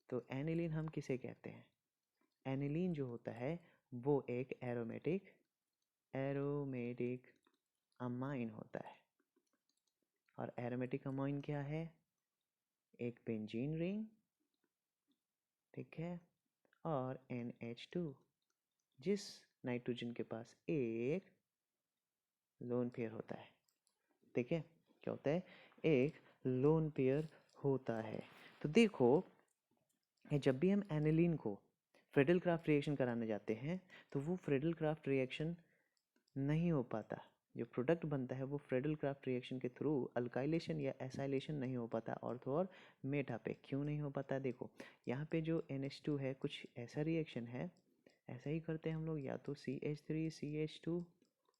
तो एनिलीन हम किसे कहते हैं? एनिलीन जो होता है वो एक एरोमेटिक अमाइन होता है। और एरोमेटिक अमाइन क्या है? एक बेंजीन रिंग, ठीक है, और NH2, जिस नाइट्रोजन के पास एक लोन पेयर होता है। ठीक है, क्या होता है? एक लोन पेयर होता है। तो देखो, जब भी हम एनिलीन को फ्रेडल क्राफ्ट रिएक्शन कराने जाते हैं तो वो फ्रेडल क्राफ्ट रिएक्शन नहीं हो पाता। जो प्रोडक्ट बनता है वो फ्रेडल क्राफ्ट रिएक्शन के थ्रू अल्काइलेशन या एसाइलेशन नहीं हो पाता ऑर्थो और मेटा पे। क्यों नहीं हो पाता? देखो, यहाँ पे जो NH2 है, कुछ ऐसा रिएक्शन है, ऐसा ही करते हैं हम लोग, या तो CH3 CH2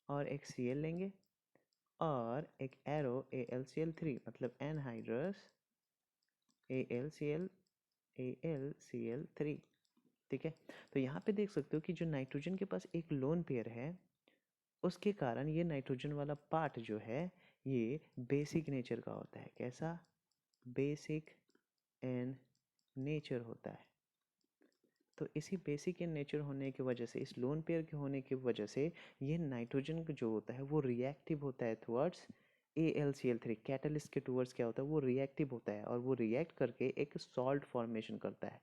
और एक Cl लेंगे और एक एरो AlCl3, मतलब एनहाइड्रस AlCl3। ठीक है, तो यहाँ पे देख सकते हो कि जो नाइट्रोजन के पास एक लोन पेयर है, उसके कारण ये नाइट्रोजन वाला पार्ट जो है ये बेसिक नेचर का होता है। कैसा? बेसिक इन नेचर होता है। तो इसी बेसिक इन नेचर होने की वजह से, इस लोन पेयर के होने की वजह से, ये नाइट्रोजन जो होता है वो रिएक्टिव होता है टुवर्ड्स AlCl3। कैटलिस्ट के टुवर्ड्स क्या होता है? वो रिएक्टिव होता है और वो रिएक्ट करके एक सॉल्ट फॉर्मेशन करता है।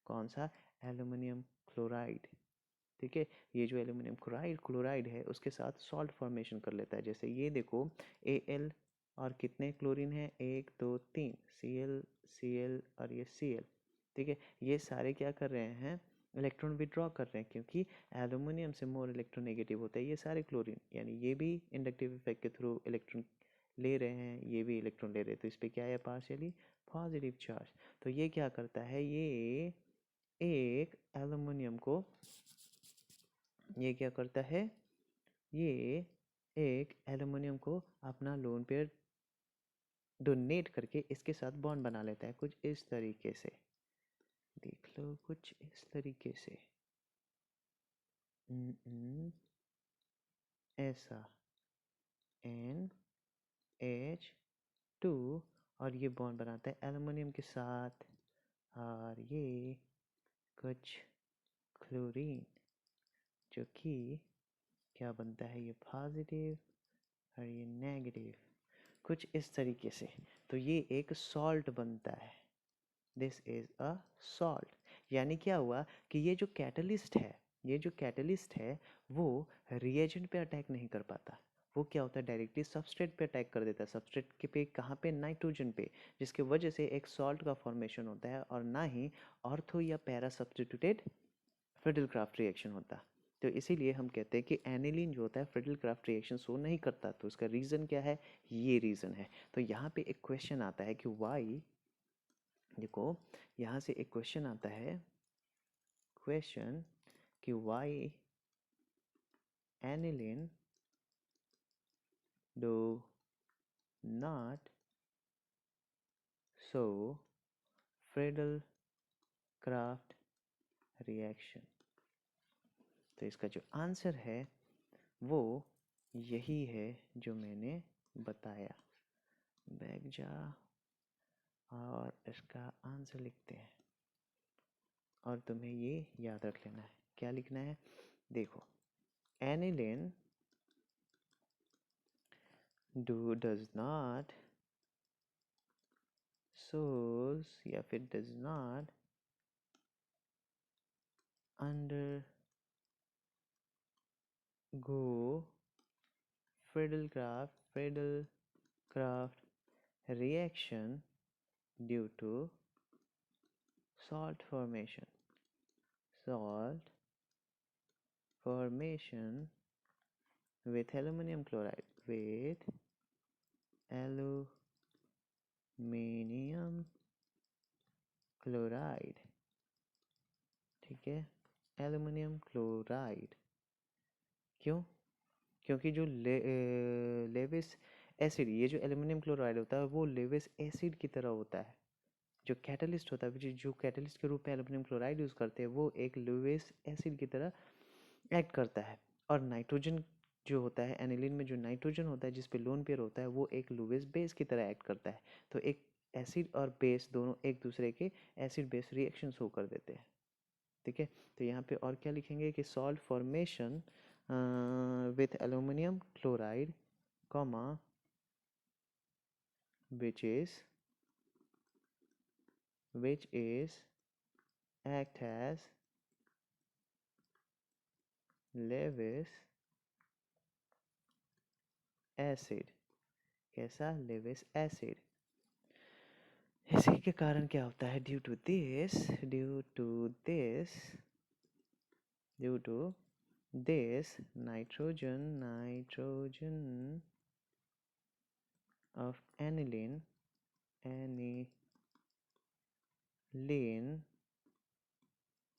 कौन सा? Aluminium chloride. ठीक है, ये जो एल्यूमिनियम क्लोराइड है उसके साथ सॉल्ट फॉर्मेशन कर लेता है। जैसे ये देखो, Al और कितने क्लोरीन है? 1 2 3, Cl और ये Cl। ठीक है, ये सारे क्या कर रहे हैं? इलेक्ट्रॉन विड्रॉ कर रहे हैं, क्योंकि एल्यूमिनियम से मोर इलेक्ट्रोनेगेटिव होता है ये सारे क्लोरीन। यानी ये भी इंडक्टिव इफेक्ट के थ्रू इलेक्ट्रॉन ले रहे हैं, ये भी इलेक्ट्रॉन ले रहे हैं, तो इस पर क्या है? Partially positive charge. तो ये क्या करता है? एक एल्यूमिनियम को ये क्या करता है? ये एक एल्युमिनियम को अपना लोन पेयर डोनेट करके इसके साथ बॉन्ड बना लेता है, कुछ इस तरीके से। देख लो, कुछ इस तरीके से। ऐसा NH2, और ये बॉन्ड बनाता है एल्युमिनियम के साथ, और ये कुछ क्लोरीन, जो कि क्या बनता है? ये पॉजिटिव और ये नेगेटिव, कुछ इस तरीके से। तो ये एक सॉल्ट बनता है। This is a salt. यानी क्या हुआ कि ये जो कैटलिस्ट है वो रिएजेंट पे अटैक नहीं कर पाता। वो क्या होता है? डायरेक्टली सबस्ट्रेट पे अटैक कर देता है। सबस्ट्रेट के पे कहाँ पे? नाइट्रोजन पे, जिसके वजह से एक सॉल्ट का फॉर्मेशन होता है, और ना ही ऑर्थो या para substituted Friedel Crafts reaction होता। तो इसीलिए हम कहते हैं कि एनिलीन जो होता है फ्रेडल क्राफ्ट रिएक्शन शो नहीं करता। तो इसका रीज़न क्या है? ये रीज़न है। तो यहाँ पे एक क्वेश्चन आता है कि वाई, देखो यहाँ से एक क्वेश्चन आता है, क्वेश्चन कि why aniline do not show Friedel Crafts reaction. तो इसका जो आंसर है वो यही है जो मैंने बताया। बैग जा और इसका आंसर लिखते हैं, और तुम्हें ये याद रख लेना है। क्या लिखना है? देखो aniline does not shows या फिर does not undergo Friedel-Crafts reaction due to salt formation with aluminum chloride, ठीक है, एल्यूमिनियम क्लोराइड। क्यों? क्योंकि जो लेविस एसिड, ये जो एल्यूमिनियम क्लोराइड होता है वो लेविस एसिड की तरह होता है। जो कैटलिस्ट होता है, जो कैटलिस्ट के रूप में एल्यूमिनियम क्लोराइड यूज़ करते हैं, वो एक लेविस एसिड की तरह एक्ट करता है। और नाइट्रोजन जो होता है, एनिलीन में जो नाइट्रोजन होता है जिस पे लोन पेयर होता है, वो एक लुईस बेस की तरह एक्ट करता है। तो एक एसिड और बेस दोनों एक दूसरे के एसिड बेस रिएक्शन शो कर देते हैं, ठीक है। तो यहाँ पे और क्या लिखेंगे कि salt formation with aluminium chloride comma which is act as Lewis acid। कैसा? Lewis acid। इसी के कारण क्या होता है? Due to this nitrogen of aniline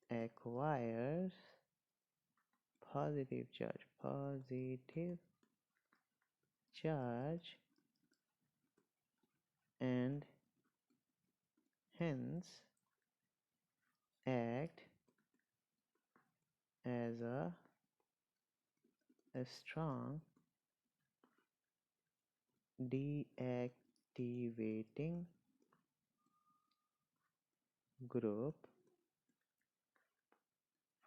acquires positive charge and hence act as a strong deactivating group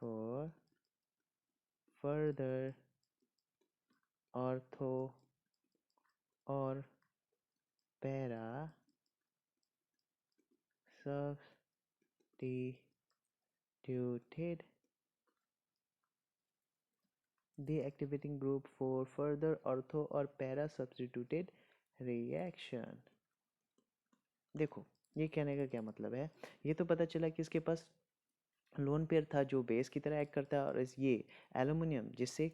for further ortho or para substituted deactivating group for further ortho और para substituted reaction। देखो ये कहने का क्या मतलब है? ये तो पता चला कि इसके पास लोन पेयर था जो बेस की तरह एक्ट करता है, और ये एल्यूमिनियम जिससे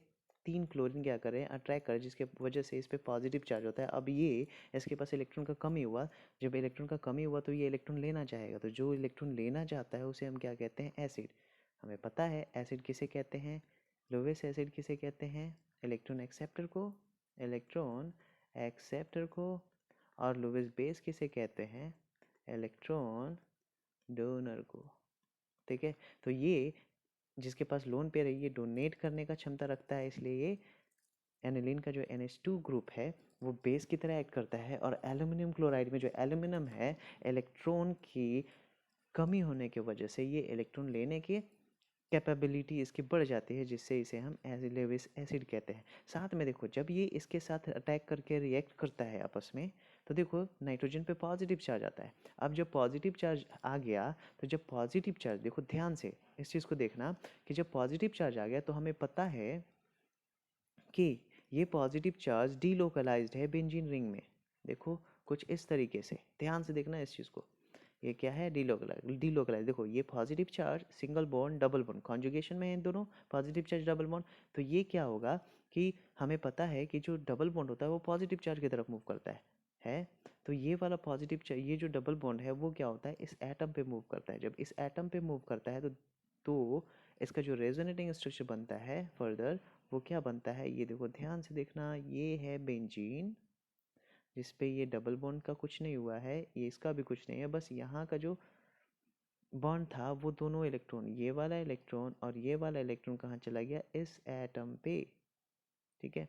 3 क्लोरीन क्या कर रहे हैं, अट्रैक्ट कर, जिसके वजह से इस पे पॉजिटिव चार्ज होता है। अब ये इसके पास इलेक्ट्रॉन का कमी हुआ, जब इलेक्ट्रॉन का कमी हुआ तो ये इलेक्ट्रॉन लेना चाहेगा, तो जो इलेक्ट्रॉन लेना चाहता है उसे हम क्या कहते हैं? एसिड। हमें पता है एसिड किसे कहते हैं, लोवेस एसिड किसे कहते हैं? इलेक्ट्रॉन एक्सेप्टर को। और लोवेस बेस किसे कहते हैं? इलेक्ट्रॉन डोनर को, ठीक है। तो ये जिसके पास लोन पेयर है ये डोनेट करने का क्षमता रखता है, इसलिए ये एनिलीन का जो NH2 ग्रुप है वो बेस की तरह एक्ट करता है। और एल्यूमिनियम क्लोराइड में जो एल्यूमिनियम है, इलेक्ट्रॉन की कमी होने की वजह से ये इलेक्ट्रॉन लेने की कैपेबिलिटी इसकी बढ़ जाती है, जिससे इसे हम लेविस एसिड कहते हैं। साथ में देखो जब ये इसके साथ अटैक करके रिएक्ट करता है आपस में, तो देखो नाइट्रोजन पे पॉजिटिव चार्ज आता है। अब जब पॉजिटिव चार्ज आ गया, तो जब पॉजिटिव चार्ज, देखो ध्यान से इस चीज़ को देखना कि जब पॉजिटिव चार्ज आ गया तो हमें पता है कि ये पॉजिटिव चार्ज डीलोकलाइज्ड है बेंजीन रिंग में। देखो कुछ इस तरीके से ध्यान से देखना इस चीज़ को। ये क्या है? डीलोकलाइज। देखो ये positive charge single bond double bond conjugation में है इन दोनों, पॉजिटिव चार्ज डबल बॉन्ड। तो ये क्या होगा कि हमें पता है कि जो डबल बॉन्ड होता है वो पॉजिटिव चार्ज की तरफ मूव करता है। तो ये वाला पॉजिटिव चार्ज, ये जो डबल बॉन्ड है वो क्या होता है? इस एटम पे मूव करता है। जब इस एटम पे मूव करता है तो इसका जो रेजोनेटिंग स्ट्रक्चर बनता है फर्दर, वो क्या बनता है? ये देखो ध्यान से देखना, ये है बेंजीन जिस पे ये डबल बॉन्ड का कुछ नहीं हुआ है, ये इसका भी कुछ नहीं है, बस यहाँ का जो बॉन्ड था वो दोनों इलेक्ट्रॉन, ये वाला इलेक्ट्रॉन और ये वाला इलेक्ट्रॉन कहाँ चला गया? इस एटम पे, ठीक है।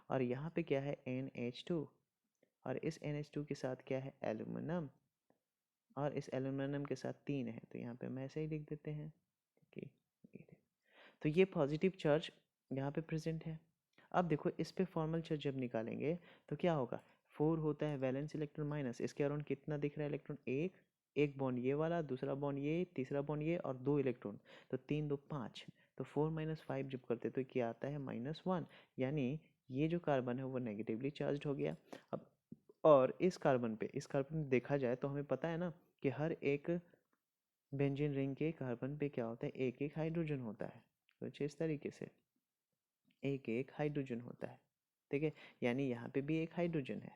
और यहाँ पे क्या है? NH2। और इस NH2 के साथ क्या है? एल्यूमिनियम। और इस एल्यूमिनियम के साथ 3 है, तो यहाँ पे हम ऐसे ही लिख देते हैं कि तो ये पॉजिटिव चार्ज यहाँ पे प्रेजेंट है। अब देखो इस पे फॉर्मल चार्ज जब निकालेंगे तो क्या होगा, 4 होता है वैलेंस इलेक्ट्रॉन माइनस, इसके अराउंड कितना दिख रहा है इलेक्ट्रॉन, एक बॉन्ड ये वाला, दूसरा बॉन्ड ये, तीसरा बॉन्ड ये और 2 इलेक्ट्रॉन, तो 3 2 5, तो 4 - 5 जब करते तो क्या आता है -1, यानी ये जो कार्बन है वो नेगेटिवली चार्ज हो गया। अब और इस कार्बन पे देखा जाए तो हमें पता है ना कि हर एक बेंजीन रिंग के कार्बन पे क्या होता है, एक एक हाइड्रोजन होता है, कुछ इस तरीके से एक एक हाइड्रोजन होता है, ठीक है, यानी यहाँ पे भी एक हाइड्रोजन है।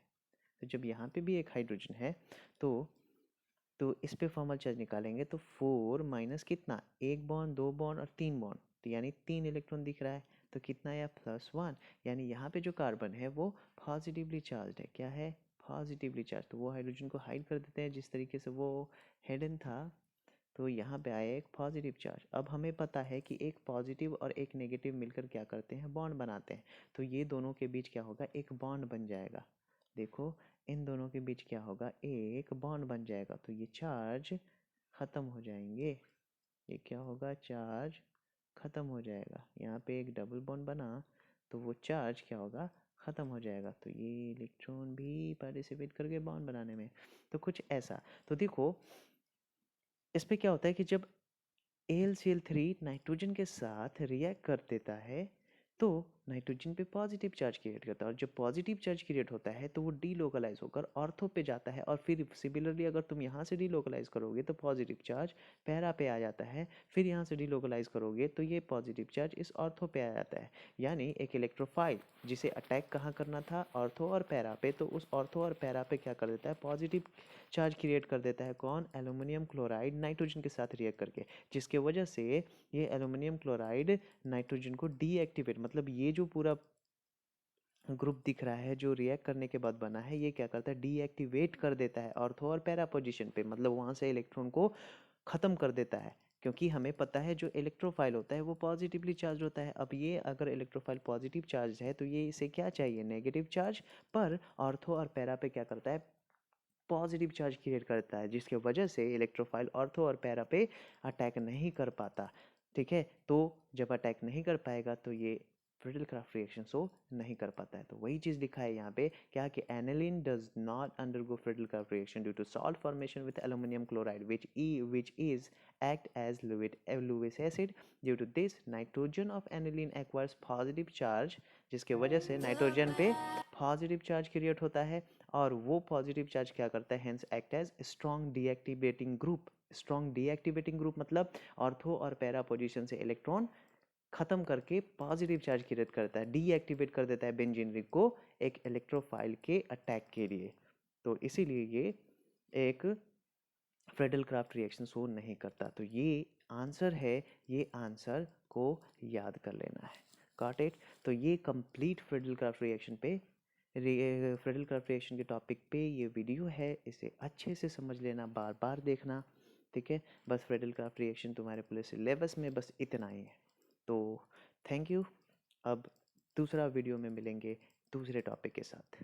तो जब यहाँ पे भी एक हाइड्रोजन है तो इस पे फॉर्मल चार्ज निकालेंगे तो 4 माइनस कितना, एक बॉन्ड, दो बॉन्ड और तीन बॉन्ड, तो यानी 3 इलेक्ट्रॉन दिख रहा है, तो कितना आया +1, यानी यहाँ पे जो कार्बन है वो पॉजिटिवली चार्ज है, क्या है, पॉजिटिवली चार्ज। तो वो हाइड्रोजन को हाइड कर देते हैं जिस तरीके से वो हिडन था, तो यहाँ पे आया एक पॉजिटिव चार्ज। अब हमें पता है कि एक पॉजिटिव और एक नेगेटिव मिलकर क्या करते हैं, बॉन्ड बनाते हैं, तो ये दोनों के बीच क्या होगा, एक बॉन्ड बन जाएगा। देखो इन दोनों के बीच क्या होगा, एक बॉन्ड बन जाएगा, तो ये चार्ज ख़त्म हो जाएंगे, ये क्या होगा, चार्ज ख़त्म हो जाएगा। यहाँ पे एक डबल बॉन्ड बना तो वो चार्ज क्या होगा, ख़त्म हो जाएगा, तो ये इलेक्ट्रॉन भी पार्टिसिपेट करके बॉन्ड बनाने में, तो कुछ ऐसा। तो देखो इस पे क्या होता है कि जब AlCl3 नाइट्रोजन के साथ रिएक्ट कर देता है तो नाइट्रोजन पे पॉजिटिव चार्ज क्रिएट करता है, और जब पॉजिटिव चार्ज क्रिएट होता है तो वो डीलोकलाइज होकर ऑर्थो पे जाता है, और फिर सिमिलरली अगर तुम यहाँ से डीलोकलाइज करोगे तो पॉजिटिव चार्ज पैरा पे आ जाता है, फिर यहाँ से डीलोकलाइज करोगे तो ये पॉजिटिव चार्ज इस ऑर्थो पे आ जाता है। यानी एक इलेक्ट्रोफाइल जिसे अटैक कहाँ करना था, ऑर्थो और पैरा पे, तो उस ऑर्थो और पैरा पे क्या कर देता है, पॉजिटिव चार्ज क्रिएट कर देता है, कौन, एल्यूमिनियम क्लोराइड नाइट्रोजन के साथ रिएक्ट करके, जिसके वजह से ये एल्यूमिनियम क्लोराइड नाइट्रोजन को डीएक्टिवेट, मतलब ये जो पूरा ग्रुप दिख रहा है जो रिएक्ट करने के बाद बना है, ये क्या करता है, डीएक्टिवेट कर देता है ऑर्थो और पैरा पोजीशन पे, मतलब वहाँ से इलेक्ट्रॉन को ख़त्म कर देता है, क्योंकि हमें पता है जो इलेक्ट्रोफाइल होता है वो पॉजिटिवली चार्ज होता है। अब ये अगर इलेक्ट्रोफाइल पॉजिटिव चार्ज है तो ये इसे क्या चाहिए, नेगेटिव चार्ज, पर ऑर्थो और पैरा पे क्या करता है, पॉजिटिव चार्ज क्रिएट करता है, जिसके वजह से इलेक्ट्रोफाइल ऑर्थो और पैरा पे अटैक नहीं कर पाता, ठीक है। तो जब अटैक नहीं कर पाएगा तो ये फ्रिडल क्राफ्ट रिएक्शन शो नहीं कर पाता है, तो वही चीज़ लिखा है यहाँ पे क्या, कि aniline does not undergo Friedel Crafts reaction due to salt formation with aluminium chloride which is act as Lewis acid. Due to this nitrogen of aniline acquires positive charge, जिसके वजह से नाइट्रोजन पे पॉजिटिव चार्ज क्रिएट होता है, और वो positive charge क्या करता है, hence act as strong deactivating group. Strong deactivating group मतलब ऑर्थो और पैरा पोजीशन से इलेक्ट्रॉन खत्म करके पॉजिटिव चार्ज क्रिएट करता है, डीएक्टिवेट कर देता है बेंजीन रिंग को एक इलेक्ट्रोफाइल के अटैक के लिए। तो इसीलिए ये एक फ्रेडल क्राफ्ट रिएक्शन शो नहीं करता। तो ये आंसर है, ये आंसर को याद कर लेना है, गॉट इट। तो ये कंप्लीट फ्रेडल क्राफ्ट रिएक्शन पे, फ्रेडल क्राफ्ट रिएक्शन के टॉपिक पे ये वीडियो है, इसे अच्छे से समझ लेना, बार बार देखना, ठीक है। बस फ्रेडल क्राफ्ट रिएक्शन तुम्हारे पूरे सिलेबस में बस इतना ही है। तो थैंक यू। अब दूसरा वीडियो में मिलेंगे दूसरे टॉपिक के साथ।